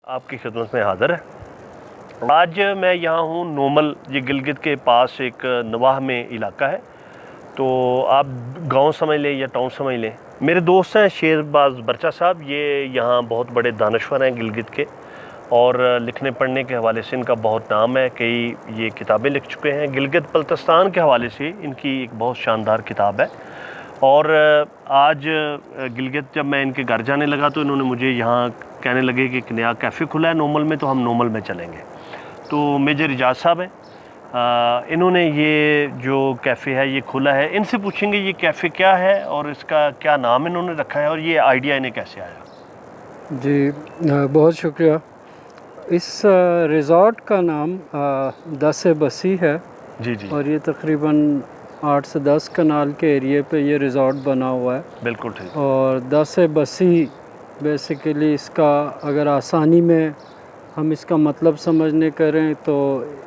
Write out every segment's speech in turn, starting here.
आपकी खिदमत में हाज़िर है। आज मैं यहाँ हूँ नोमल, ये गिलगित के पास एक नवाह में इलाका है, तो आप गांव समझ लें या टाउन समझ लें। मेरे दोस्त हैं शेरबाज बर्चा साहब, ये यहाँ बहुत बड़े दानश्वर हैं गिलगित के, और लिखने पढ़ने के हवाले से इनका बहुत नाम है। कई ये किताबें लिख चुके हैं। गिलगित बल्तिस्तान के हवाले से इनकी एक बहुत शानदार किताब है। और आज गिलगित जब मैं इनके घर जाने लगा तो इन्होंने मुझे यहाँ कहने लगे कि एक नया कैफ़े खुला है नोमल में, तो हम नोमल में चलेंगे। तो मेजर इजाज़ साहब हैं, इन्होंने ये जो कैफ़े है ये खुला है। इनसे पूछेंगे ये कैफ़े क्या है और इसका क्या नाम इन्होंने रखा है और ये आइडिया इन्हें कैसे आया। जी बहुत शुक्रिया। इस रिज़ॉर्ट का नाम दस बसी है। जी जी। और ये तकरीबन 8 से 10 कनाल के एरिए पे ये रिज़ॉर्ट बना हुआ है। बिल्कुल ठीक। और दस बसी बेसिकली इसका अगर आसानी में हम इसका मतलब समझने करें तो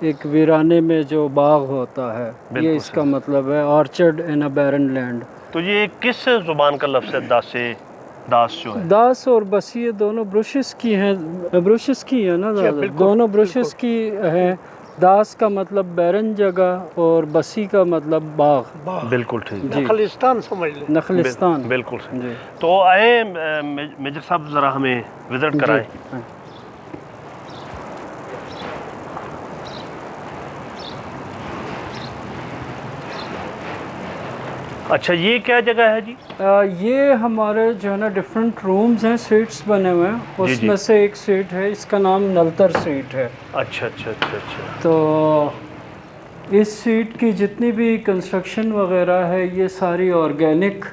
एक वीराने में जो बाग होता है, ये इसका मतलब है, ऑर्चर्ड इन अ बैरन लैंड। तो ये किस ज़ुबान का लफ्ज़ है दास जो है? दास और बसी ये दोनों ब्रुशेस की हैं, ब्रुशेस की है ना, दोनों ब्रुशेस की हैं। दास का मतलब बैरन जगह और बसी का मतलब बाग। बिल्कुल ठीक। नखलिस्तान समझ लें। नखलिस्तान। बिल्कुल सही। तो आए मेजर साहब ज़रा हमें विज़िट कराएं। अच्छा, ये क्या जगह है जी? ये हमारे जो है ना डिफरेंट रूम्स हैं, स्वीट्स बने हुए हैं। उसमें से एक स्वीट है, इसका नाम नलतर स्वीट है। अच्छा अच्छा अच्छा अच्छा। तो इस स्वीट की जितनी भी कंस्ट्रक्शन वगैरह है ये सारी ऑर्गेनिक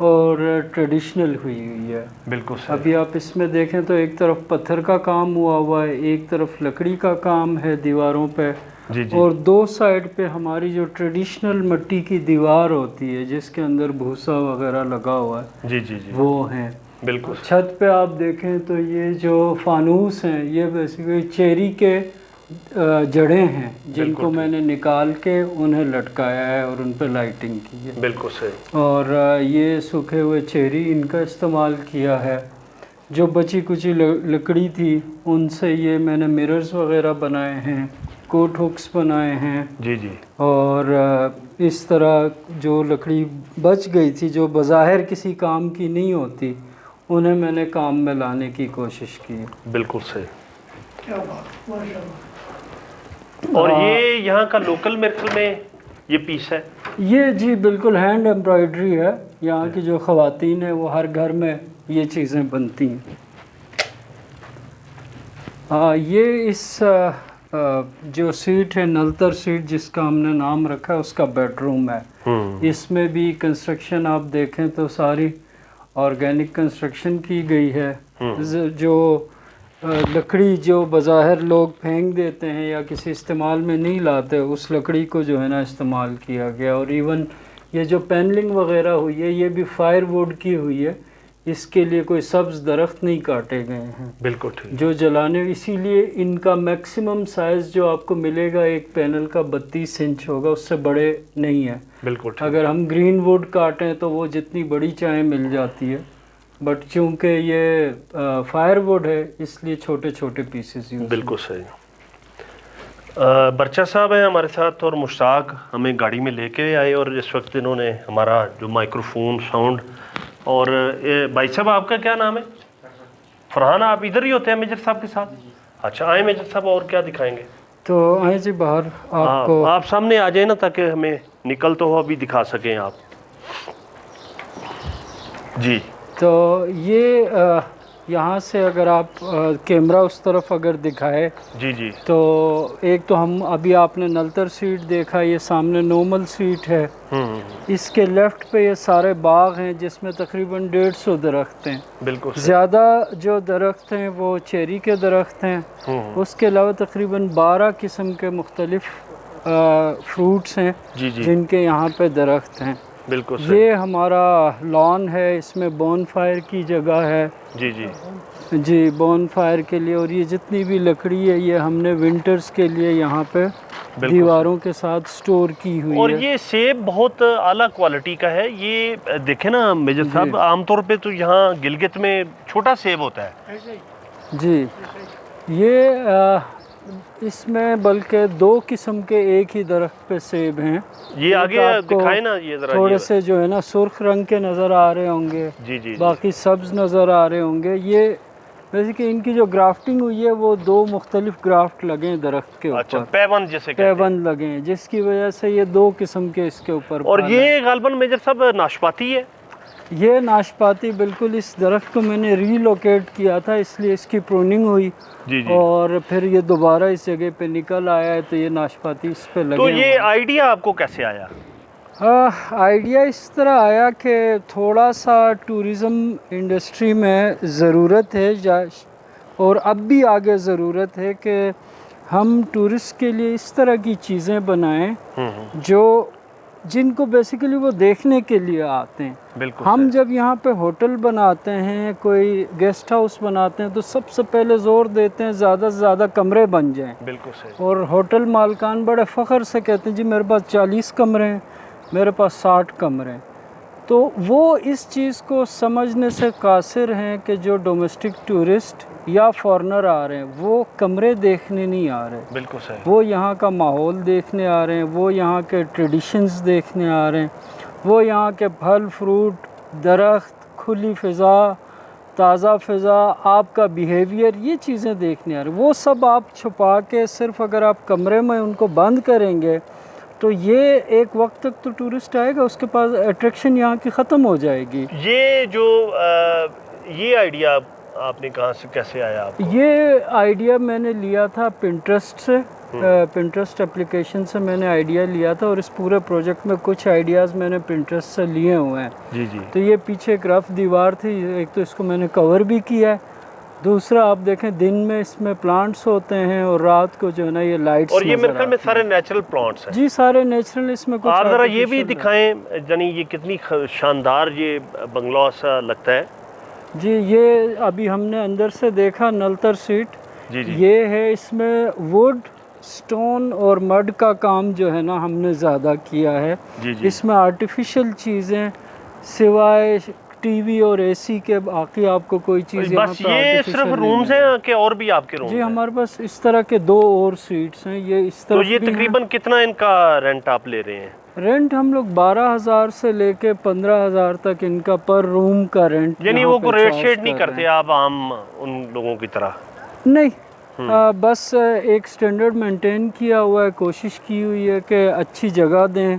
और ट्रेडिशनल हुई है। बिल्कुल सही। अभी आप इसमें देखें तो एक तरफ पत्थर का काम हुआ है, एक तरफ लकड़ी का काम है दीवारों पे। जी जी। और दो साइड पे हमारी जो ट्रेडिशनल मिट्टी की दीवार होती है जिसके अंदर भूसा वगैरह लगा हुआ है, जी जी जी, वो हैं। बिल्कुल। छत पे आप देखें तो ये जो फानूस हैं ये बेसिकली चेरी के जड़ें हैं जिनको मैंने निकाल के उन्हें लटकाया है और उन पर लाइटिंग की है। बिल्कुल सही। और ये सूखे हुए चेरी इनका इस्तेमाल किया है। जो बची कुची लकड़ी थी उनसे ये मैंने मिरर्स वगैरह बनाए हैं, कोट हुक्स बनाए हैं। जी जी। और इस तरह जो लकड़ी बच गई थी जो बज़ाहिर किसी काम की नहीं होती, उन्हें मैंने काम में लाने की कोशिश की। बिल्कुल सही। क्या बात, माशाल्लाह। और ये यहाँ का लोकल मिरकल में ये पीस है? ये जी बिल्कुल हैंड एम्ब्रॉयडरी है। यहाँ की जो ख़वातीन है वो हर घर में ये चीज़ें बनती हैं। ये इस जो सीट है नलतर सीट जिसका हमने नाम रखा है उसका बेडरूम है। इसमें भी कंस्ट्रक्शन आप देखें तो सारी ऑर्गेनिक कंस्ट्रक्शन की गई है। जो लकड़ी जो बज़ाहिर लोग फेंक देते हैं या किसी इस्तेमाल में नहीं लाते, उस लकड़ी को जो है ना इस्तेमाल किया गया। और इवन ये जो पैनलिंग वगैरह हुई है ये भी फायरवुड की हुई है। इसके लिए कोई सब्ज़ दरख्त नहीं काटे गए हैं। बिल्कुल ठीक। जो जलाने, इसीलिए इनका मैक्सिमम साइज़ जो आपको मिलेगा एक पैनल का 32 इंच होगा, उससे बड़े नहीं है। बिल्कुल ठीक। अगर हम ग्रीन वुड काटें तो वो जितनी बड़ी चाहे मिल जाती है, बट चूँकि ये फायरवुड है इसलिए छोटे छोटे पीसेस यूज़। बिल्कुल सही। बर्चा साहब हैं हमारे साथ और मुश्ताक हमें गाड़ी में लेके आए, और इस वक्त इन्होंने हमारा जो माइक्रोफोन साउंड और भाई साहब आपका क्या नाम है? फरहान। आप इधर ही होते हैं मेजर साहब के साथ? अच्छा, आए मेजर साहब, और क्या दिखाएंगे? तो आए जी बाहर आपको। आप सामने आ जाए ना ताकि हमें निकल तो हो अभी दिखा सकें आप जी। तो ये यहाँ से अगर आप कैमरा उस तरफ अगर दिखाए जी जी, तो एक तो हम अभी आपने नलतर सीट देखा, ये सामने नोमल सीट है। इसके लेफ़्ट पे ये सारे बाग हैं जिसमें तकरीबन 150 दरख्त हैं। बिल्कुल। ज़्यादा जो दरख्त हैं वो चेरी के दरख्त हैं। उसके अलावा तकरीबन 12 किस्म के मुख्तलिफ फ्रूट्स हैं जी जी, जिनके यहाँ पे दरख्त हैं। बिल्कुल। ये हमारा लॉन है, इसमें बोन फायर की जगह है। जी जी जी, बोन फायर के लिए। और ये जितनी भी लकड़ी है ये हमने विंटर्स के लिए यहाँ पे दीवारों के साथ स्टोर की हुई और है। ये सेब बहुत आला क्वालिटी का है। ये देखें ना मेजर साहब, आमतौर पे तो यहाँ गिलगित में छोटा सेब होता है, जी, ये इसमें बल्कि 2 किस्म के एक ही दरख्त पे सेब हैं। ये एक आगे आपको दिखाए ना ये ज़रा थोड़े ये। से जो है ना सुर्ख रंग के नज़र आ रहे होंगे, जी जी जी। बाकी सब्ज़ नज़र आ रहे होंगे। ये वैसे कि इनकी जो ग्राफ्टिंग हुई है वो 2 मुख्तलिफ ग्राफ्ट लगे हैं दरख्त के अच्छा, ऊपर, पैबंद जिसे कहते हैं। पैबंद लगे हैं, जिसकी वजह से ये 2 किस्म के इसके ऊपर और फल हैं। ये गालबन मेजर साहब नाशपाती है। ये नाशपाती बिल्कुल, इस दरख्त को मैंने रीलोकेट किया था इसलिए इसकी प्रूनिंग हुई जी जी। और फिर ये दोबारा इस जगह पे निकल आया है, तो ये नाशपाती इस पे लगे तो ये हुए हैं। आइडिया आपको कैसे आया? आइडिया इस तरह आया कि थोड़ा सा टूरिज़्म इंडस्ट्री में ज़रूरत है और अब भी आगे ज़रूरत है कि हम टूरिस्ट के लिए इस तरह की चीज़ें बनाएं जो जिनको बेसिकली वो देखने के लिए आते हैं। बिल्कुल हम सही। जब यहाँ पे होटल बनाते हैं, कोई गेस्ट हाउस बनाते हैं, तो सबसे पहले ज़ोर देते हैं ज़्यादा से ज़्यादा कमरे बन जाएं। बिल्कुल सही। और होटल मालकान बड़े फ़ख्र से कहते हैं जी मेरे पास 40 कमरे हैं, मेरे पास 60 कमरे हैं। तो वो इस चीज़ को समझने से कासिर हैं कि जो डोमेस्टिक टूरिस्ट या फॉरेनर आ रहे हैं वो कमरे देखने नहीं आ रहे, बिल्कुल सही। वो यहाँ का माहौल देखने आ रहे हैं, वो यहाँ के ट्रेडिशंस देखने आ रहे हैं, वो यहाँ के फल फ्रूट, दरख्त, खुली फ़िज़ा, ताज़ा फ़िज़ा, आपका बिहेवियर, ये चीज़ें देखने आ रही। वो सब आप छुपा के सिर्फ अगर आप कमरे में उनको बंद करेंगे तो ये एक वक्त तक तो टूरिस्ट आएगा, उसके पास अट्रैक्शन यहाँ की ख़त्म हो जाएगी। ये जो ये आइडिया आपने कहाँ से कैसे आया आपको? ये आइडिया मैंने लिया था पिंटरेस्ट से, पिंटरेस्ट एप्लीकेशन से मैंने आइडिया लिया था और इस पूरे प्रोजेक्ट में कुछ आइडियाज़ मैंने पिंटरेस्ट से लिए हुए हैं। जी जी। तो ये पीछे एक रफ दीवार थी, एक तो इसको मैंने कवर भी किया है, दूसरा आप देखें दिन में इसमें प्लांट्स होते हैं और रात को जो है ना ये लाइट्स। और ये मेरे ख्याल में सारे नेचुरल प्लांट्स हैं। जी सारे नेचुरल, इसमें कुछ आप ज़रा ये भी artificial दिखाएं, यानी ये कितनी शानदार ये बंगला सा लगता है। जी ये अभी हमने अंदर से देखा नलतर सीट। जी जी। ये है, इसमें वुड, स्टोन और मड का काम जो है ना हमने ज़्यादा किया है। जी जी। इसमें आर्टिफिशियल चीज़ें सिवाय टीवी और एसी के बाकी आपको कोई चीज़ यहाँ बस पे ये artificial सिर्फ नहीं रूम्स मिलेगी। हैं कि और भी आपके रूम जी हैं? हमारे पास इस तरह के 2 और सीट्स हैं, ये इस तो तरफ ये भी हैं। तकरीबन कितना इनका रेंट आप ले रहे हैं? रेंट हम लोग 12,000 से लेके 15,000 तक इनका पर रूम का रेंट। यानी यहाँ वो पे रेट charge शेड नहीं कर करते रहे हैं। आप आम उन लोगों की तरह? नहीं, बस एक स्टैंडर्ड मेंटेन किया हुआ है, कोशिश की हुई है कि अच्छी जगह दें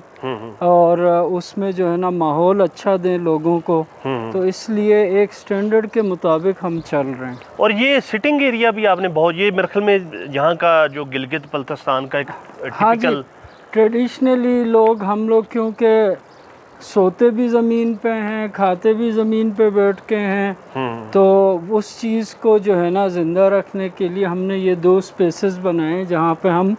और उसमें जो है ना माहौल अच्छा दें लोगों को, तो इसलिए एक स्टैंडर्ड के मुताबिक हम चल रहे हैं। और ये सिटिंग एरिया भी आपने बहुत, ये मेरे ख्याल में यहाँ का जो गिलगित बल्तिस्तान का एक हाँ जी, टिपिकल। ट्रेडिशनली लोग हम लोग क्योंकि सोते भी ज़मीन पे हैं, खाते भी ज़मीन पे बैठ के हैं, तो उस चीज़ को जो है ना ज़िंदा रखने के लिए हमने ये 2 स्पेसेस बनाए जहाँ पे हम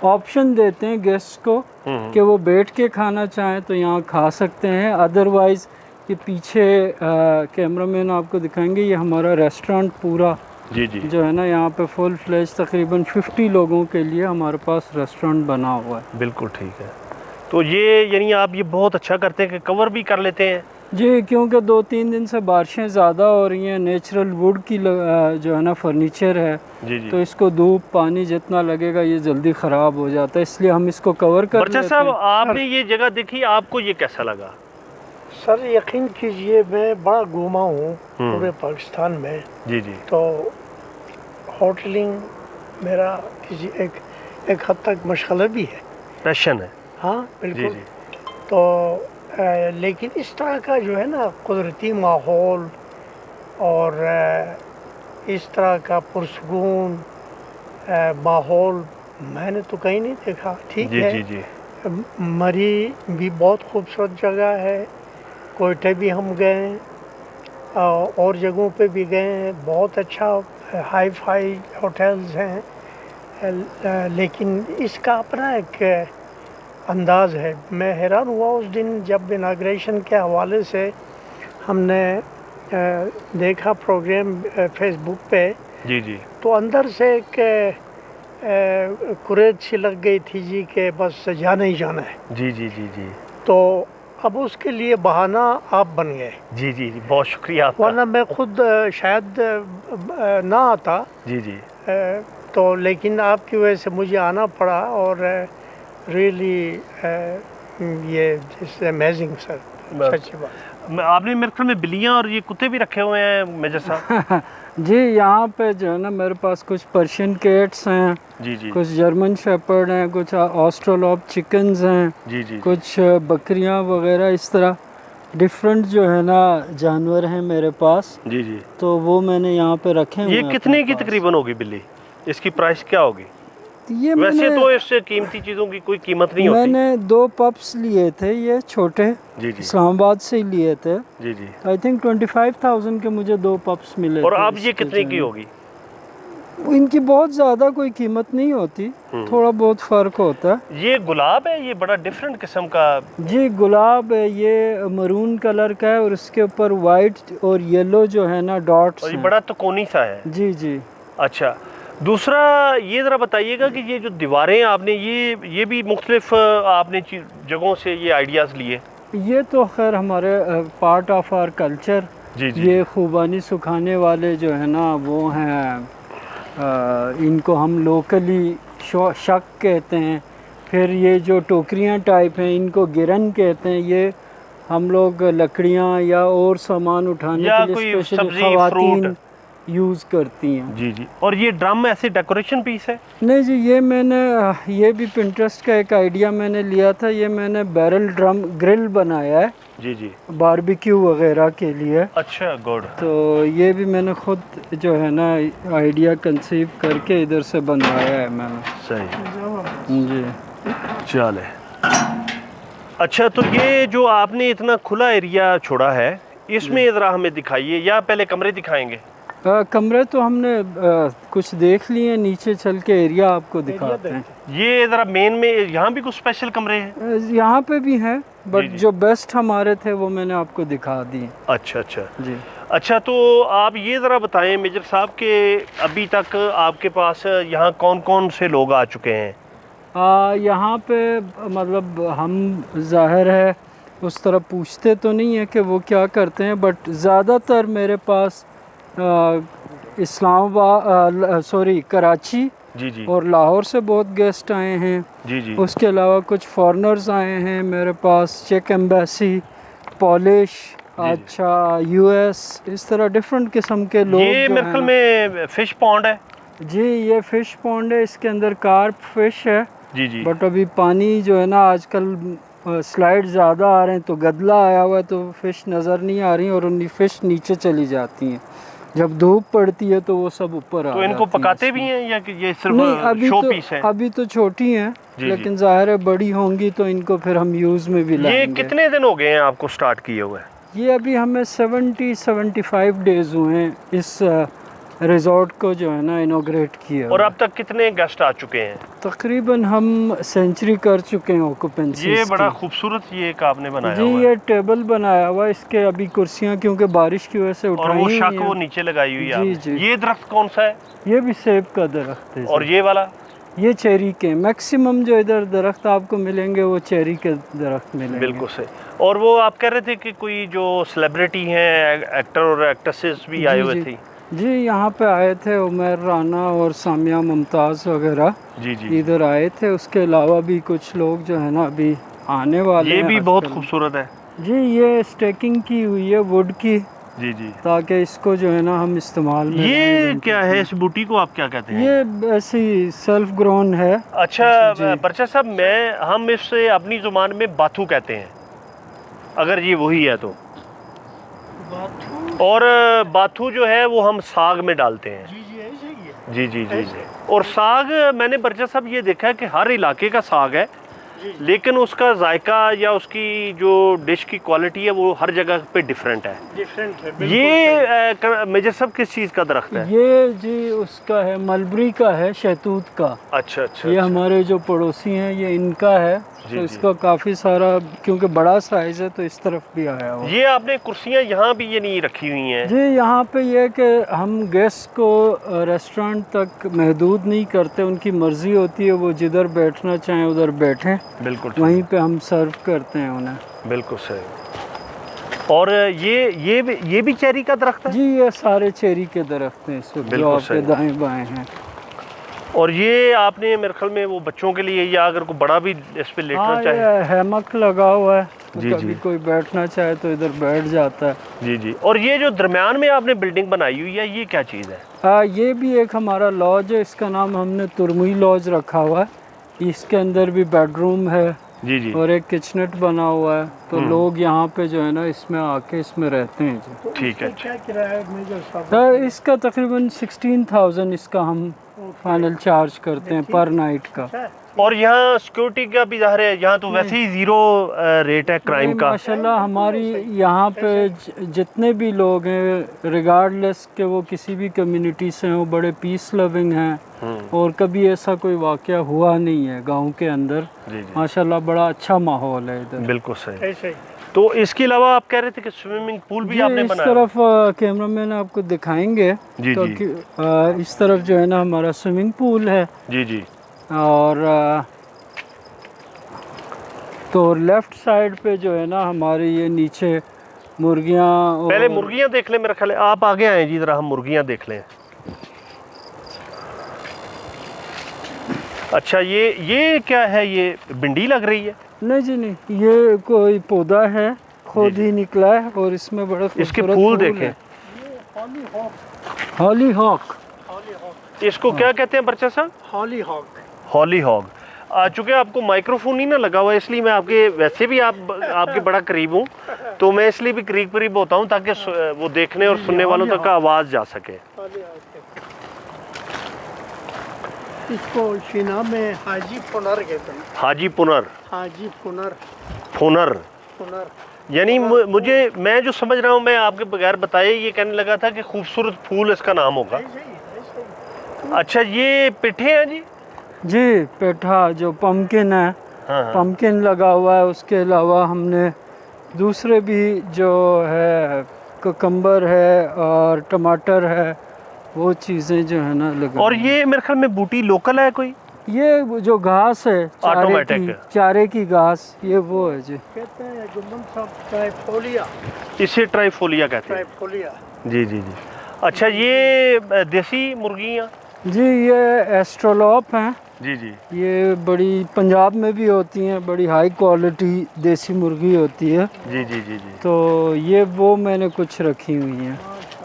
ऑप्शन देते हैं गेस्ट को कि वो बैठ के खाना चाहें तो यहाँ खा सकते हैं, अदरवाइज़ ये पीछे कैमरामैन आपको दिखाएंगे, ये हमारा रेस्टोरेंट पूरा जी जी। जो है ना यहाँ पे फुल फ्लैश तकरीबन 50 लोगों के लिए हमारे पास रेस्टोरेंट बना हुआ है। बिल्कुल ठीक है। तो ये यानी आप ये बहुत अच्छा करते हैं कि कवर भी कर लेते हैं? जी, क्योंकि 2-3 दिन से बारिशें ज़्यादा हो रही हैं, नेचुरल वुड की जो है ना फर्नीचर है, जी जी। तो इसको धूप पानी जितना लगेगा ये जल्दी ख़राब हो जाता है, इसलिए हम इसको कवर कर बर्चा लेते साहब हैं। आपने ये जगह देखी, आपको ये कैसा लगा? सर यकीन कीजिए मैं बड़ा घूमा हूँ पूरे पाकिस्तान में, जी जी। तो होटलिंग मेरा किसी एक हद तक मशगला भी है। पैशन है। हाँ जी बिल्कुल। जी। तो लेकिन इस तरह का जो है ना कुदरती माहौल और इस तरह का पुरसकून माहौल मैंने तो कहीं नहीं देखा। ठीक जी है, जी जी। मरी भी बहुत खूबसूरत जगह है, कोयटे भी हम गए हैं और जगहों पे भी गए हैं, बहुत अच्छा हाई फाई होटल्स हैं, लेकिन इसका अपना एक अंदाज़ है। मैं हैरान हुआ उस दिन जब इनाग्रेशन के हवाले से हमने देखा प्रोग्राम फेसबुक पे, जी जी। तो अंदर से एक कुरेद सी लग गई थी जी कि बस जाना ही जाना है। जी जी जी जी। तो अब उसके लिए बहाना आप बन गए, जी जी जी, बहुत शुक्रिया आपका। वरना मैं खुद शायद ना आता। जी जी, तो लेकिन आपकी वजह से मुझे आना पड़ा, और रियली ये इट्स अमेजिंग सर, सच्ची बात। आपने मेरे ख्याल में बिल्लियाँ और ये कुत्ते भी रखे हुए हैं मेजर साहब? जी, यहाँ पे जो है ना मेरे पास कुछ पर्शियन कैट्स हैं, जी जी कुछ जर्मन शेपर्ड हैं, कुछ ऑस्ट्रेलोप चिकन्स हैं, जी जी कुछ बकरियाँ वगैरह, इस तरह डिफरेंट जो है ना जानवर हैं मेरे पास। जी जी। तो वो मैंने यहाँ पे रखे हुए ये हैं कितने अपने की पास। तकरीबन होगी बिल्ली? इसकी प्राइस क्या होगी? ये वैसे तो इससे कीमती चीज़ों की कोई कीमत नहीं होती। मैंने 2 पप्स लिए थे, ये छोटे, जी जी इस्लामाबाद से ही लिए थे। जी जी। आई थिंक 25,000 के मुझे 2 पप्स मिले और थे। अब ये इसके कितने जो की है। होगी? इनकी बहुत ज़्यादा कोई कीमत नहीं होती, थोड़ा बहुत फ़र्क होता है। ये गुलाब है, ये बड़ा डिफरेंट किस्म का। जी, गुलाब है, ये मरून कलर का है और इसके ऊपर वाइट और येलो जो है ना डॉट्स और ये हैं। बड़ा तकोनी सा है। जी जी। अच्छा, दूसरा ये ज़रा बताइएगा कि ये जो दीवारें आपने ये भी मुख्तलिफ आपने जगहों से ये आइडियाज़ लिए? ये तो खैर हमारे पार्ट ऑफ आवर कल्चर। जी जी ये खूबानी सुखाने वाले जो है ना वो हैं, इनको हम लोकली शक कहते हैं। फिर ये जो टोकरियां टाइप हैं इनको गिरन कहते हैं। ये हम लोग लकड़ियां या और सामान उठाने या के कोई लिए स्पेशली सब्जी, ख़वातीन फ्रूट। यूज़ करती हैं। जी जी। और ये ड्रम ऐसे डेकोरेशन पीस है? नहीं जी, ये मैंने ये भी पिंटरेस्ट का एक आइडिया मैंने लिया था। ये मैंने बैरल ड्रम ग्रिल बनाया है जी जी। बारबेक्यू वगैरह के लिए। अच्छा, गुड। तो ये भी मैंने खुद जो है ना आइडिया कंसीव करके इधर से बनवाया है मैंने। सही, जी। चले। अच्छा, तो ये जो आपने इतना खुला एरिया छोड़ा है, इसमें ज़रा हमें दिखाइए, या पहले कमरे दिखाएंगे? कमरे तो हमने कुछ देख लिए, नीचे चल के एरिया आपको दिखाते हैं। ये ज़रा मेन में यहाँ भी कुछ स्पेशल कमरे हैं? यहाँ पे भी हैं, बट जी। जो बेस्ट हमारे थे वो मैंने आपको दिखा दिए। अच्छा अच्छा जी। अच्छा, तो आप ये ज़रा बताएं मेजर साहब कि अभी तक आपके पास यहाँ कौन कौन से लोग आ चुके हैं? यहाँ पे मतलब हम ज़ाहिर है उस तरह पूछते तो नहीं है कि वो क्या करते हैं, बट ज़्यादातर मेरे पास इस्लामाबाद सॉरी कराची जी जी और लाहौर से बहुत गेस्ट आए हैं। जी जी। उसके अलावा कुछ फॉरेनर्स आए हैं मेरे पास, चेक एम्बेसी, पॉलिश, अच्छा यूएस, इस तरह डिफरेंट किस्म के लोग। ये जो मेरे हैं ख्याल में फिश पॉन्ड है। जी, ये फ़िश पॉन्ड है, इसके अंदर कार्प फिश है। जी जी। बट अभी पानी जो है ना आजकल स्लाइड ज़्यादा आ रहे हैं तो गदला आया हुआ है, तो फ़िश नज़र नहीं आ रही और उनकी फ़िश नीचे चली जाती हैं। जब धूप पड़ती है तो वो सब ऊपर आ तो इनको जाती हैं पकाते भी इसमें। हैं या कि ये नहीं, सिर्फ शो पीस है? अभी तो छोटी हैं, जी। लेकिन ज़ाहिर है बड़ी होंगी तो इनको फिर हम यूज़ में भी ये लाएंगे। कितने दिन हो गए हैं आपको स्टार्ट किए हुए? ये अभी हमें 70-75 डेज़ हुए हैं इस रिज़ॉर्ट को जो है ना इनॉग्रेट किया। और अब तक कितने गेस्ट आ चुके हैं? तकरीबन हम सेंचुरी कर चुके हैं ऑक्यूपेंसी। ये बड़ा खूबसूरत ये एक आपने बनाया जी, हुआ है। ये टेबल बनाया हुआ है, इसके अभी कुर्सियां क्योंकि बारिश की वजह से और उठाई वो हुई शक हैं। वो नीचे लगाई हुई है जी, आपने। जी। ये दरख्त कौन सा है? ये भी सेब का दरख्त है। और ये वाला? ये चेरी के मैक्सिमम जो इधर दरख्त आपको मिलेंगे वो चेरी के दरख्त मिलेंगे। बिल्कुल सही। और वो आप कह रहे थे कि कोई जो सेलिब्रिटी हैं, एक्टर और एक्ट्रेसेस भी आए हुए थे? जी, यहाँ पे आए थे उमर राना और सामिया मुमताज़ वगैरह जी जी। इधर आए थे। उसके अलावा भी कुछ लोग जो है ना अभी आने वाले ये हैं। भी बहुत आजकल। खूबसूरत है। जी, ये स्टेकिंग की हुई है वुड की, जी जी। ताकि इसको जो है ना हम इस्तेमाल में ये क्या है, इस बूटी को आप क्या कहते हैं? ये ऐसी सेल्फ ग्रोन है। अच्छा बर्चा साहब, हम इससे अपनी ज़ुबान में बाथू कहते हैं, अगर ये वही है तो। और बाथू जो है वो हम साग में डालते हैं। जी जी, ऐसे ही है। जी जी जी जी। और साग मैंने बर्चा साहब ये देखा है कि हर इलाके का साग है, लेकिन उसका जायका या उसकी जो डिश की क्वालिटी है वो हर जगह पे डिफरेंट है। डिफरेंट है। ये मेजर साहब किस चीज़ का दरख्त है? ये जी उसका है, मलबरी का है, शहतूत का। अच्छा अच्छा। ये हमारे जो पड़ोसी हैं ये इनका है। जी, तो जी। इसका काफ़ी सारा, क्योंकि बड़ा साइज़ है तो इस तरफ भी आया हुआ। ये आपने कुर्सियाँ यहाँ भी ये नहीं रखी हुई हैं? जी, यहाँ पे ये कि हम गेस्ट को रेस्टोरेंट तक महदूद नहीं करते, उनकी मर्ज़ी होती है, वो जिधर बैठना चाहें उधर बैठें। बिल्कुल ठीक वहीं है। पे हम सर्व करते हैं उन्हें। बिल्कुल सही। और ये भी चेरी का दरख्त है? जी ये सारे चेरी के दरख्त हैं इस वक्त जो बिल्कुल आपके सही। दाएं बाएं हैं। और ये आपने मेरे ख्याल में वो बच्चों के लिए, या अगर कोई बड़ा भी इस पे लेटना हाँ चाहे? ये हैमक लगा हुआ है, तो जी, कभी जी। कोई बैठना चाहे तो इधर बैठ जाता है। जी जी। और ये जो दरमियान में आपने बिल्डिंग बनाई हुई है, ये क्या चीज़ है? ये भी एक हमारा लॉज है, इसका नाम हमने तुरमुई लॉज रखा हुआ है। इसके अंदर भी बेडरूम है जी जी। और एक किचनेट बना हुआ है, तो लोग यहाँ पे जो है ना इसमें आके इसमें रहते हैं जी। तो ठीक है। इसका क्या किराया है मेजर साहब? तो इसका तकरीबन 16,000 इसका हम फाइनल चार्ज करते हैं पर नाइट का। अच्छा, और यहाँ सिक्योरिटी का भी ज़ाहिर है, यहाँ तो वैसे ही ज़ीरो रेट है क्राइम नहीं, का। माशाल्लाह हमारी यहाँ पे जितने भी लोग हैं रिगार्डलेस के वो किसी भी कम्युनिटी से हैं, वो बड़े पीस लविंग हैं और कभी ऐसा कोई वाक़या हुआ नहीं है गांव के अंदर। जी जी। माशाल्लाह बड़ा अच्छा माहौल है इधर। बिल्कुल सही। ऐसे ही। तो इसके अलावा आप कह रहे थे कि स्विमिंग पूल भी जी आपने इस बनाया? तरफ कैमरामैन आपको दिखाएंगे जी, क्योंकि इस तरफ जो है ना हमारा स्विमिंग पूल है जी जी। और तो लेफ्ट साइड पे जो है ना हमारे ये नीचे मुर्गियाँ पहले मुर्गियाँ देख लें, मेरा ख्याल है आप आगे आए जी, जरा हम मुर्गियाँ देख लें। अच्छा ये क्या है, ये भिंडी लग रही है? नहीं जी नहीं, ये कोई पौधा है खुद ही निकला है और इसमें बड़ा इसके खूबसूरत फूल है। देखें। हॉली हॉक। हॉली हॉक। हॉली हॉक। इसको क्या कहते हैं बच्चा साहब? हॉली हॉक। हॉली हॉग। चूँकि आपको माइक्रोफोन नहीं ना लगा हुआ, इसलिए मैं आपके वैसे भी आपके बड़ा करीब हूँ, तो मैं इसलिए भी करीब करीब होता हूँ ताकि वो देखने और सुनने वालों तक आवाज़ जा सके। हॉली हॉक। इसको शीना में हाजी पुनर कहते हैं। हाजी पुनर। हाजी पुनर। पुनर पुनर। यानी मैं जो समझ रहा हूँ, मैं आपके बगैर बताए ये कहने लगा था कि खूबसूरत फूल इसका नाम होगा। ऐसे ही, ऐसे ही। अच्छा ये पिठे हैं जी? जी पेठा जो पम्पकिन है, हाँ हाँ। पम्पकिन लगा हुआ है। उसके अलावा हमने दूसरे भी जो है कुकम्बर है और टमाटर है, वो चीज़ें जो है ना लगा। और ये मेरे ख्याल में बूटी लोकल है कोई? ये वो जो घास है ऑटोमेटिक। चारे की घास, ये वो है जी। कहते हैं जुम्मन साहब ट्राइफोलिया। इसे ट्राइफोलिया कहते हैं। ट्राइफोलिया। जी जी जी। अच्छा ये देसी मुर्गियाँ? जी ये एस्ट्रोलॉप हैं। जी जी। ये बड़ी पंजाब में भी होती हैं, बड़ी हाई क्वालिटी देसी मुर्गी होती है। जी जी जी जी। तो ये वो मैंने कुछ रखी हुई हैं।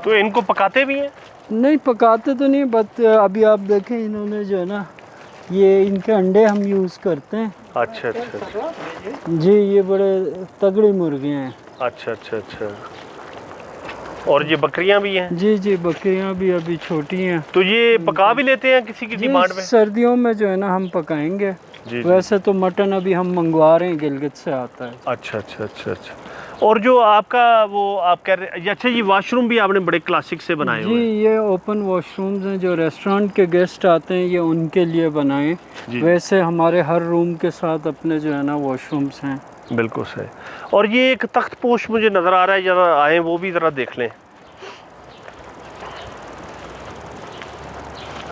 तो इनको पकाते भी हैं? नहीं पकाते तो नहीं, बट अभी आप देखें इन्होंने जो है ना ये इनके अंडे हम यूज़ करते हैं। अच्छा अच्छा अच्छा। जी ये बड़े तगड़ी मुर्गियाँ हैं। अच्छा अच्छा अच्छा। और ये बकरियां भी हैं? जी जी बकरियाँ भी अभी छोटी हैं। तो ये पका भी लेते हैं किसी की जी डिमांड पे? सर्दियों में जो है ना हम पकाएंगे। जी जी। वैसे तो मटन अभी हम मंगवा रहे हैं, गिलगित से आता है। अच्छा अच्छा अच्छा अच्छा। और जो आपका वो आप कह रहे, अच्छा ये वॉशरूम भी आपने बड़े क्लासिक से बनाए जी हुए हैं? ये ओपन वॉशरूम्स हैं, जो रेस्टोरेंट के गेस्ट आते हैं ये उनके लिए बनाए। जी। वैसे हमारे हर रूम के साथ अपने जो है ना वॉशरूम्स हैं। बिल्कुल सही। और ये एक तख्त पोश मुझे नज़र आ रहा है, ज़रा आए वो भी ज़रा देख लें।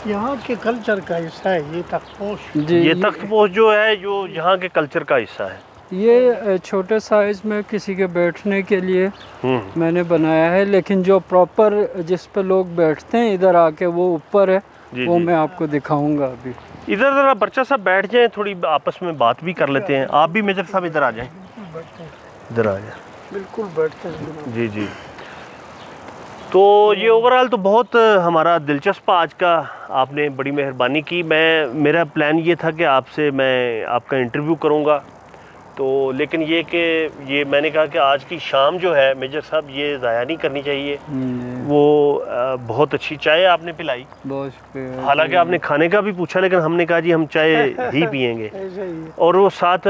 यहाँ के कल्चर का हिस्सा है ये तख्तपोश। जी ये तख्त पोश जो है, जो यहाँ के कल्चर का हिस्सा है। ये छोटे साइज़ में किसी के बैठने के लिए मैंने बनाया है, लेकिन जो प्रॉपर जिस पे लोग बैठते हैं इधर आके वो ऊपर है। जी, वो जी। मैं आपको दिखाऊंगा अभी। इधर ज़रा बच्चा साहब बैठ जाएं, थोड़ी आपस में बात भी कर लेते हैं। आप भी मेजर साहब इधर आ जाएं, इधर आ जाएं। बिल्कुल बैठते हैं। जी जी। तो ये ओवरऑल तो बहुत हमारा दिलचस्प आज का, आपने बड़ी मेहरबानी की। मेरा प्लान ये था कि आपसे मैं आपका इंटरव्यू करूँगा, तो लेकिन ये मैंने कहा कि आज की शाम जो है मेजर साहब ये ज़ाया नहीं करनी चाहिए। वो बहुत अच्छी चाय आपने पिलाई, बहुत शुक्रिया। हालांकि आपने खाने का भी पूछा, लेकिन हमने कहा जी हम चाय ही पियेंगे। ऐसे ही। और वो साथ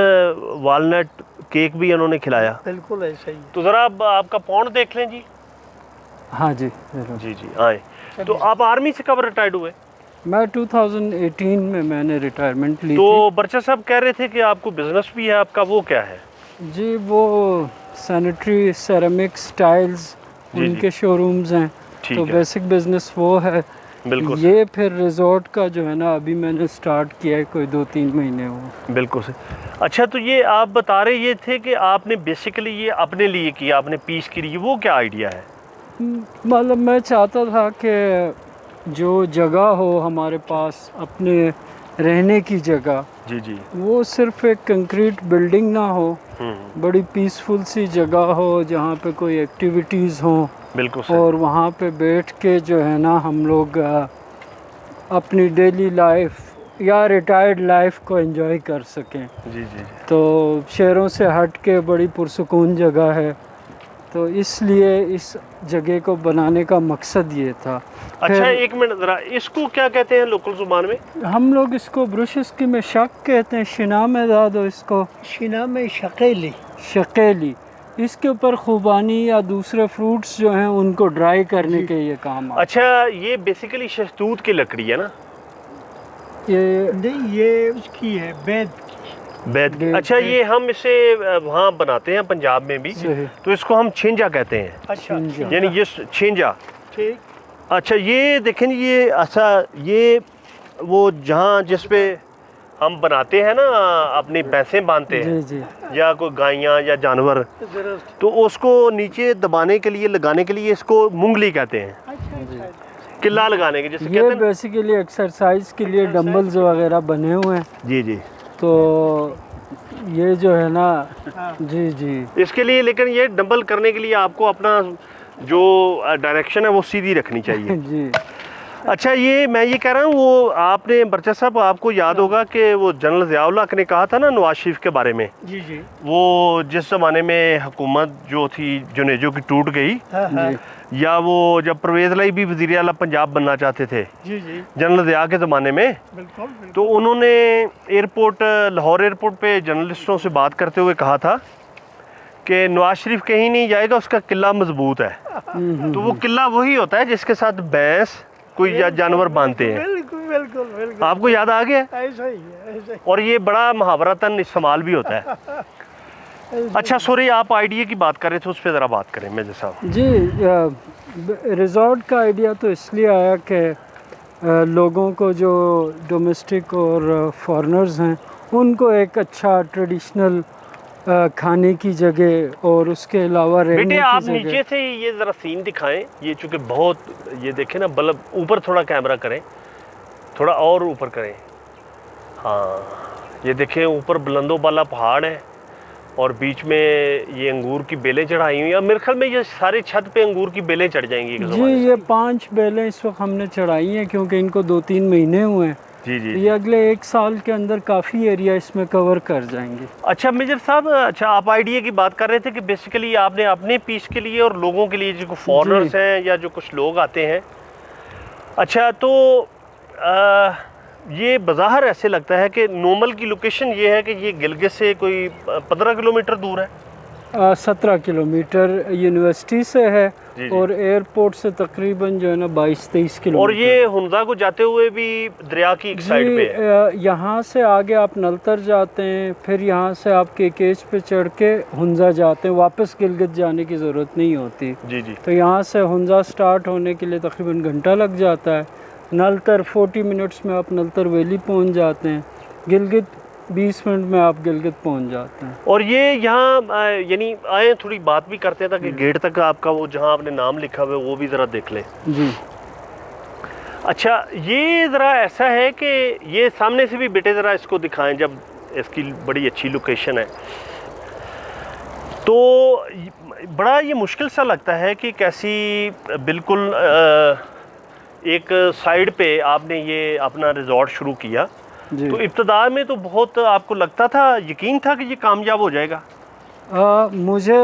वालनट केक भी उन्होंने खिलाया। बिल्कुल ऐसे ही। तो ज़रा आपका पौंड देख लें जी। हाँ जी ज़रूर। जी जी आए। तो आप आर्मी से कब रिटायर्ड हुए? मैं 2018 में मैंने रिटायरमेंट ली तो बर्चा साहब कह रहे थे कि आपको बिजनेस भी है आपका, वो क्या है? जी वो सैनिटरी सेरेमिक्स टाइल्स जी, उनके शोरूम्स हैं। ठीक तो है। बेसिक बिजनेस वो है। बिल्कुल ये फिर रिजॉर्ट का जो है ना अभी मैंने स्टार्ट किया है, कोई 2-3 महीने हुए। बिल्कुल सही। अच्छा, तो ये आप बता रहे ये थे कि आपने बेसिकली ये अपने लिए किया, आपने पीस के लिए, वो क्या आइडिया है? मतलब मैं चाहता था कि जो जगह हो हमारे पास अपने रहने की जगह, जी जी। वो सिर्फ एक कंक्रीट बिल्डिंग ना हो, बड़ी पीसफुल सी जगह हो जहाँ पे कोई एक्टिविटीज़ हों, बिल्कुल सही। और वहाँ पे बैठ के जो है ना हम लोग अपनी डेली लाइफ या रिटायर्ड लाइफ को एंजॉय कर सकें। जी जी जी। तो शहरों से हट के बड़ी पुरसुकून जगह है, तो इसलिए इस जगह को बनाने का मकसद ये था। अच्छा, फिर एक मिनट ज़रा, इसको क्या कहते हैं लोकल ज़ुबान में? हम लोग इसको ब्रुशस्की में शक कहते हैं, शिना में ज़्यादा इसको शिना में शकेली। शकेली। इसके ऊपर खुबानी या दूसरे फ्रूट्स जो हैं उनको ड्राई करने के ये काम आता अच्छा, ये बेसिकली शहतूत की लकड़ी है ना? है। ये नहीं, ये उसकी है, बेद की। बैद की। बैद- अच्छा, ये हम इसे वहाँ बनाते हैं पंजाब में भी, सही। तो इसको हम छिंजा कहते हैं, अच्छा, छिंजा। यानी ये छिंजा। ठीक। अच्छा, ये देखें ये, अच्छा ये वो जहाँ जिस पे हम बनाते हैं ना, अपनी भैंसें बांधते हैं जी जी या कोई गायें या जानवर, जरा। तो उसको नीचे दबाने के लिए, लगाने के लिए इसको मुंगली कहते हैं, अच्छा। किला लगाने के जैसे ये कहते हैं ना। बेसिकली एक्सरसाइज के लिए डंबल्स वगैरह बने हुए हैं। जी जी। तो ये जो है ना, हाँ। जी जी इसके लिए, लेकिन ये डंबल करने के लिए आपको अपना जो डायरेक्शन है वो सीधी रखनी चाहिए। जी। अच्छा, ये मैं ये कह रहा हूँ, वो आपने बरचा साहब, आपको याद होगा कि वो जनरल ज़ियाउल हक ने कहा था ना नवाज शरीफ के बारे में, जी जी। वो जिस ज़माने में हुकूमत जो थी जुनेजो की टूट गई, हाँ हाँ। जी या वो जब परवेज़ लाई भी वज़ीर आला पंजाब बनना चाहते थे जी जी। जनरल ज़िया के ज़माने में, बिल्कुल बिल्कुल। तो उन्होंने एयरपोर्ट, लाहौर एयरपोर्ट पे जर्नलिस्टों से बात करते हुए कहा था कि नवाज शरीफ कहीं नहीं जाएगा, उसका किला मजबूत है। तो वो किला वही होता है जिसके साथ भैंस कोई जानवर बांधते हैं। बिल्कुल बिल्कुल बिल्कुल। आपको याद आ गया? ऐसा ही है, ऐसा ही। और ये बड़ा मुहावरतन इस्तेमाल भी होता है। अच्छा, सॉरी, आप आइडिया की बात कर रहे थे, उस पर ज़रा बात करें मेजर साहब। जी। रिजॉर्ट का आइडिया तो इसलिए आया कि लोगों को जो डोमेस्टिक और फॉरेनर्स हैं उनको एक अच्छा ट्रेडिशनल खाने की जगह और उसके अलावा रहने बेटे, की आप जगह। नीचे से ये ज़रा सीन दिखाएं, ये चूँकि बहुत, ये देखें ना, बल्ब ऊपर थोड़ा कैमरा करें, थोड़ा और ऊपर करें। हाँ, ये देखें, ऊपर बुलंदो वाला पहाड़ है और बीच में ये अंगूर की बेलें चढ़ाई हुई हैं। मेरे ख्याल में ये सारी छत पे अंगूर की बेलें चढ़ जाएंगी एक जी, ज़माने में। ये 5 बेलें इस वक्त हमने चढ़ाई हैं क्योंकि इनको 2-3 महीने हुए हैं। जी जी। ये अगले 1 साल के अंदर काफ़ी एरिया इसमें कवर कर जाएंगे। अच्छा मेजर साहब, अच्छा आप आइडिया की बात कर रहे थे कि बेसिकली आपने अपने पीस के लिए और लोगों के लिए, जो फॉरेनर्स हैं या जो कुछ लोग आते हैं। अच्छा, तो ये बाज़ाहिर ऐसे लगता है कि नॉर्मल की लोकेशन ये है कि ये गिलगित से कोई 15 किलोमीटर दूर है। 17 किलोमीटर यूनिवर्सिटी से है जी जी। और एयरपोर्ट से तकरीबन जो है ना 22-23 किलोमीटर। और ये हुंजा को जाते हुए भी दरिया की एक साइड पे है। यहाँ से आगे आप नलतर जाते हैं, फिर यहाँ से आप केकेज पे चढ़ के हुंजा जाते हैं, वापस गिलगित जाने की ज़रूरत नहीं होती। जी जी। तो यहाँ से हुंजा स्टार्ट होने के लिए तकरीबन घंटा लग जाता है। नलतर 40 मिनट्स में आप नलतर वैली पहुँच जाते हैं। गिलगित 20 मिनट में आप गिलगित पहुँच जाते हैं। और ये यहाँ यानी आए थोड़ी बात भी करते हैं ताकि गेट तक आपका वो जहाँ आपने नाम लिखा हुआ है वो भी ज़रा देख लें। जी। अच्छा, ये ज़रा ऐसा है कि ये सामने से भी बेटे ज़रा इसको दिखाएं, जब इसकी बड़ी अच्छी लोकेशन है तो बड़ा ये मुश्किल सा लगता है कि कैसी बिल्कुल एक साइड पे आपने ये अपना रिजॉर्ट शुरू किया। जी। तो इब्तदा में तो बहुत आपको लगता था, यकीन था कि ये कामयाब हो जाएगा? मुझे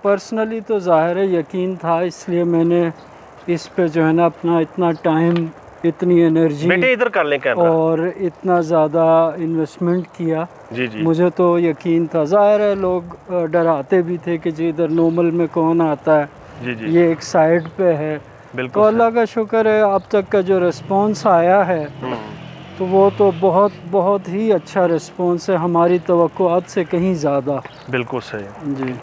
पर्सनली तो ज़ाहिर है यकीन था, इसलिए मैंने इस पे जो है ना अपना इतना टाइम, इतनी एनर्जी बेटे इधर कर लें कैमरा। और इतना ज़्यादा इन्वेस्टमेंट किया। जी जी। मुझे तो यकीन था। ज़ाहिर है लोग डराते भी थे कि जी इधर नॉर्मल में कौन आता है, जी जी। ये एक साइड पे है। तो बिल्कुल अल्लाह का शुक्र है अब तक का जो रिस्पॉन्स आया है तो वो तो बहुत बहुत ही अच्छा रिस्पॉन्स है, हमारी तवक्कुआत से कहीं ज़्यादा। बिल्कुल सही। जी।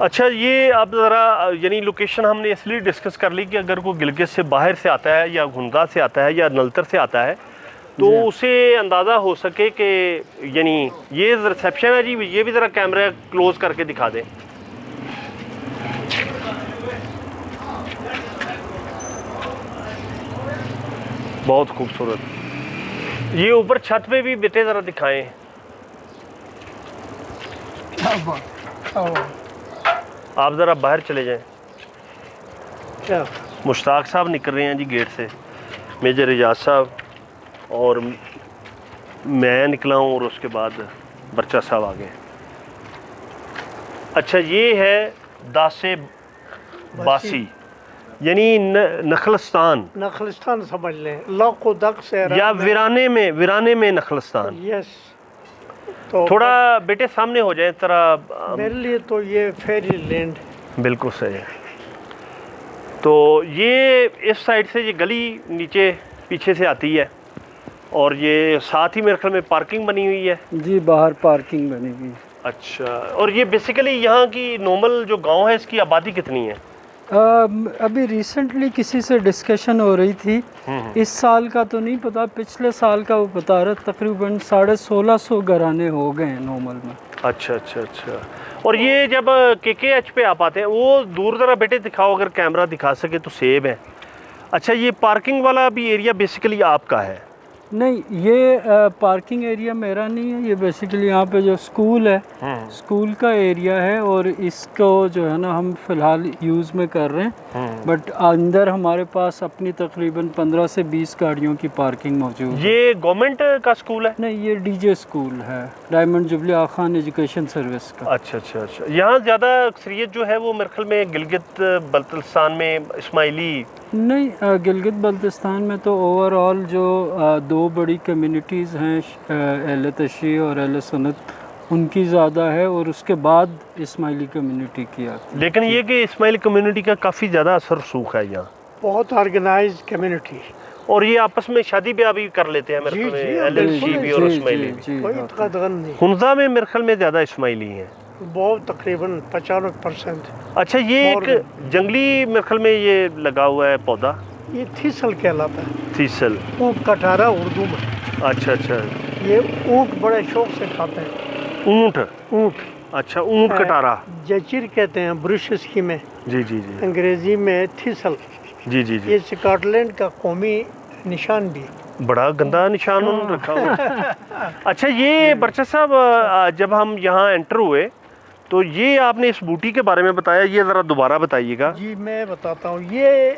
अच्छा, ये अब ज़रा यानी लोकेशन हमने इसलिए डिस्कस कर ली कि अगर कोई गिलगित से बाहर से आता है या घुंदा से आता है या नलतर से आता है तो जी। उसे अंदाज़ा हो सके कि यानी ये रिसेप्शन है जी, ये भी ज़रा कैमरा क्लोज करके दिखा दें। बहुत खूबसूरत। ये ऊपर छत पे भी बेटे ज़रा दिखाएं। आप ज़रा बाहर चले जाएं। क्या मुश्ताक साहब निकल रहे हैं जी गेट से, मेजर एजाज साहब और मैं निकला हूँ और उसके बाद बर्चा साहब आ गए। अच्छा, ये है दासे बासी यानी नखलस्तान नखलिस्तान समझ लें, लौक दक से या वीराने में नखलस्तान। यस। तो थोड़ा बेटे सामने हो जाए तरह। मेरे लिए तो ये फेरी लैंड। बिल्कुल सही है। तो ये इस साइड से ये गली नीचे पीछे से आती है और ये साथ ही मेरे ख्याल में पार्किंग बनी हुई है जी, बाहर पार्किंग बनी हुई। अच्छा, और ये बेसिकली यहाँ की नॉर्मल जो गांव है इसकी आबादी कितनी है? अभी रिसेंटली किसी से डिस्कशन हो रही थी, इस साल का तो नहीं पता, पिछले साल का वो बता रहा, तकरीबन 1650 घराने हो गए हैं नॉर्मल में। अच्छा अच्छा अच्छा। और ये जब KKH पे आप आते हैं, वो दूर ज़रा बेटे दिखाओ, अगर कैमरा दिखा सके तो सेब है। अच्छा, ये पार्किंग वाला भी एरिया बेसिकली आपका है? नहीं, ये पार्किंग एरिया मेरा नहीं है, ये बेसिकली यहाँ पे जो स्कूल है, स्कूल का एरिया है और इसको जो है ना हम फ़िलहाल यूज़ में कर रहे हैं, बट अंदर हमारे पास अपनी तकरीबन 15 से 20 गाड़ियों की पार्किंग मौजूद है। ये गवर्नमेंट का स्कूल है? नहीं, ये DJ स्कूल है, डायमंड जुबली आगा खान एजुकेशन सर्विस का। अच्छा अच्छा अच्छा। यहाँ ज़्यादा अक्सरियत जो है वो मेरे ख्याल में गिलगित बल्तिस्तान में इस्माइली। नहीं, गिलगित बल्तिस्तान में तो ओवरऑल जो दो बड़ी कम्युनिटीज़ हैं, अहले तशरीह और अहले सुन्नत, उनकी ज़्यादा है और उसके बाद इस्माइली कम्युनिटी की आती है। लेकिन ये कि इस्माइली कम्युनिटी का काफ़ी ज़्यादा असर रसूख है यहाँ, बहुत ऑर्गेनाइज कम्युनिटी, और ये आपस में शादी ब्याह भी कर लेते हैं मेरे जी, ख्याल में, जी, LLC भी और जी, इस्माइली जी, भी। जी, कोई हाँ। तकदर नहीं, हुंजा में मेरे ख्याल में ज़्यादा इस्माइली हैं। बहुत तकरीबन 95%। अच्छा, ये एक जंगली मेरे ख्याल में ये लगा हुआ है पौधा, ये थीसल कहलाता है, थीसल। ऊँट कटारा उर्दू में। अच्छा अच्छा। ये ऊँट बड़े शौक से खाते हैं। ऊँट? ऊँट अच्छा, ऊँट कटारा। जचिर कहते हैं ब्रुश इसकी में, जी जी जी अंग्रेजी में थीसल। जी जी जी। ये स्कॉटलैंड का कौमी निशान भी। बड़ा गंदा निशान उन्होंने रखा हुआ है। अच्छा, ये बर्चा साहब जब हम यहाँ एंटर हुए तो ये आपने इस बूटी के बारे में बताया, ये ज़रा दोबारा बताइएगा। जी मैं बताता हूँ। ये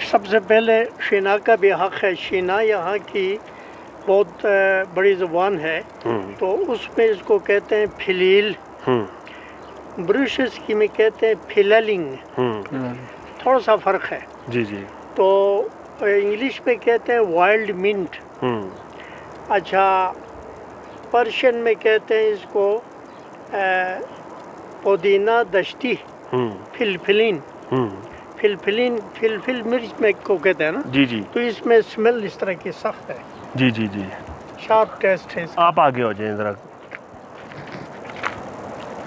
सबसे पहले शीना का भी हक़ है। शीना यहाँ की बहुत बड़ी ज़ुबान है, तो उसमें इसको कहते हैं फिलील। ब्रुश इसकी में कहते हैं फिललिंग। थोड़ा सा फ़र्क है। जी जी। तो इंग्लिश में कहते हैं वाइल्ड मिंट। अच्छा, पर्शियन में कहते हैं इसको पुदीना दश्ती, फिलफिलिन। फिलफिल मिर्च में को कहते हैं ना। जी जी। तो इसमें स्मेल इस तरह की सख्त है, जी जी जी। शार्प टेस्ट है इसका। आप आगे हो जाएं ज़रा।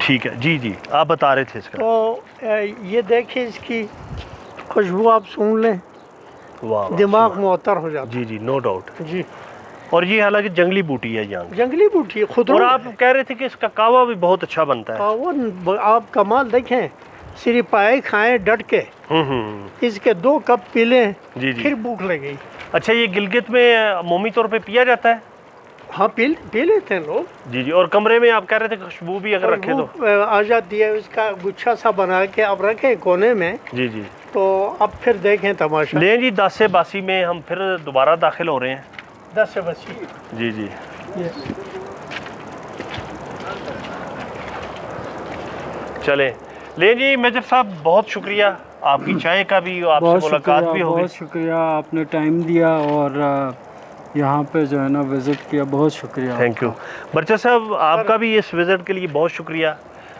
ठीक है जी जी, आप बता रहे थे इसका। तो ये देखिए, इसकी खुशबू आप सूंघ लें, वाह, दिमाग मुअत्तर हो जाता जी जी, नो डाउट। है। जी, और ये हालांकि जंगली बूटी है यहाँ, जंगली बूटी खुद। और आप कह रहे थे कि इसका कावा भी बहुत अच्छा बनता है। वो आप कमाल देखें, सिर्फ पाए खाएं डट के, इसके 2 कप पी लें, जी जी। फिर भूख लगेगी। अच्छा, ये गिलगित में अमूमी तौर पे पिया जाता है? हाँ, पी लेते हैं लोग। जी जी। और कमरे में आप कह रहे थे खुशबू भी अगर रखे तो? खुशबू आ जाती है, उसका गुच्छा सा बना के आप रखें कोने में, जी जी। तो अब फिर देखें तमाशा। लें जी, दासे बासी में हम फिर दोबारा दाखिल हो रहे हैं। 10 से बची। जी जी। यस। चलें। लें जी मेजर साहब, बहुत शुक्रिया आपकी चाय का भी, आपसे बहुत मुलाकात भी शुक्रिया, हो गई। बहुत शुक्रिया, आपने टाइम दिया और यहाँ पे जो है ना विज़िट किया, बहुत शुक्रिया। Thank you. बर्चा साहब, आपका भी इस विज़िट के लिए बहुत शुक्रिया।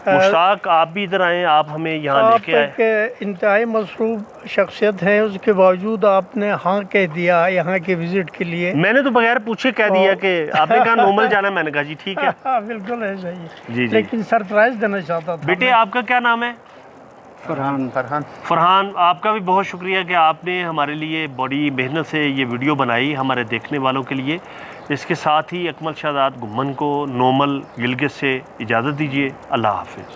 मुश्ताक, आप भी इधर आए, आप हमें यहाँ आप लेके आए। एक इंतहाई मसरूफ शख्सियत हैं, उसके बावजूद आपने हाँ कह दिया यहाँ के विज़िट के लिए। मैंने तो बगैर पूछे कह दिया कि आपने कहा नॉर्मल जाना, मैंने कहा जी ठीक है। हाँ बिल्कुल ऐसा ही है। जी जी। लेकिन सरप्राइज देना चाहता था बेटे मैं। आपका क्या नाम है? फरहान। फरहान, आपका भी बहुत शुक्रिया कि आपने हमारे लिए बड़ी मेहनत से ये वीडियो बनाई हमारे देखने वालों के लिए। इसके साथ ही अकमल शादात गुम्मन को नॉर्मल गिलगित से इजाज़त दीजिए। अल्लाह हाफिज़।